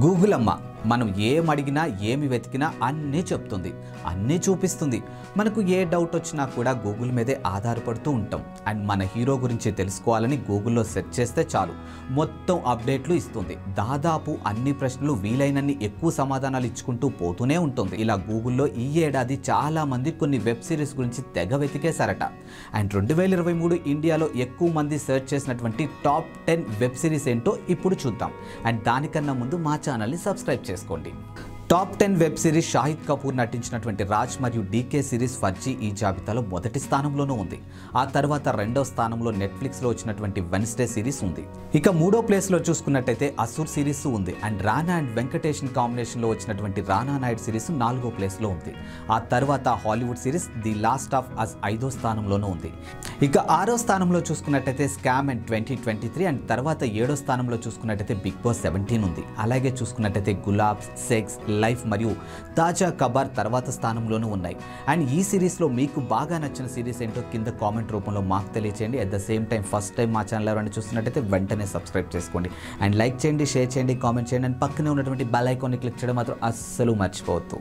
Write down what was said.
Google అమ్మ మనం ఏం అడిగినా ఏమి వెతికినా అన్నీ చెప్తుంది, అన్నీ చూపిస్తుంది. మనకు ఏ డౌట్ వచ్చినా కూడా గూగుల్ మీదే ఆధారపడుతూ ఉంటాం. అండ్ మన హీరో గురించి తెలుసుకోవాలని గూగుల్లో సెర్చ్ చేస్తే చాలు మొత్తం అప్డేట్లు ఇస్తుంది. దాదాపు అన్ని ప్రశ్నలు వీలైనన్ని ఎక్కువ సమాధానాలు ఇచ్చుకుంటూ పోతూనే ఉంటుంది. ఇలా గూగుల్లో ఈ ఏడాది చాలామంది కొన్ని వెబ్ సిరీస్ గురించి తెగ వెతికేశారట. అండ్ 2023 ఇండియాలో ఎక్కువ మంది సెర్చ్ చేసినటువంటి టాప్ 10 వెబ్ సిరీస్ ఏంటో ఇప్పుడు చూద్దాం. అండ్ దానికన్నా ముందు మా ఛానల్ని సబ్స్క్రైబ్ చేసుకోండి. Top 10 web series Shahid Kapoor నటించినటువంటి రాజ్ మరియు డీకే సిరీస్ ఫర్జీ ఈ జాబితాలో మొదటి స్థానంలోనూ ఉంది. ఆ తర్వాత రెండో స్థానంలో నెట్ఫ్లిక్స్లో వచ్చినటువంటి వెన్స్డే సిరీస్ ఉంది. ఇక మూడో ప్లేస్లో చూసుకున్నట్టయితే అసుర్ సిరీస్ ఉంది. అండ్ రానా అండ్ వెంకటేషన్ కాంబినేషన్లో వచ్చినటువంటి రానా నాయుడు సిరీస్ 4వ ప్లేస్లో ఉంది. ఆ తర్వాత Hollywood series the last of us 5వ స్థానంలోనూ ఉంది. ఇక 6వ స్థానంలో చూసుకున్నట్టయితే స్కామ్ అండ్ 2023. అండ్ తర్వాత 7వ స్థానంలో చూసుకున్నట్టయితే బిగ్ బాస్ 17 ఉంది. అలాగే చూసుకున్నట్టయితే గులాబ్స్, సెక్స్, లైఫ్ మరియు తాజా ఖబర్ తర్వాత స్థానంలోనూ ఉన్నాయి. అండ్ ఈ సిరీస్లో మీకు బాగా నచ్చిన సిరీస్ ఏంటో కింద కామెంట్ రూపంలో మాకు తెలియచేయండి. At the same time first time మా ఛానల్ ఎవరైనా చూస్తున్నట్టయితే వెంటనే సబ్స్క్రైబ్ చేసుకోండి. అండ్ లైక్ చేయండి, షేర్ చేయండి, కామెంట్ చేయండి. అండ్ పక్కనే ఉన్నటువంటి బెల్ ఐకాన్ని క్లిక్ చేయడం మాత్రం అస్సలు మర్చిపోవద్దు.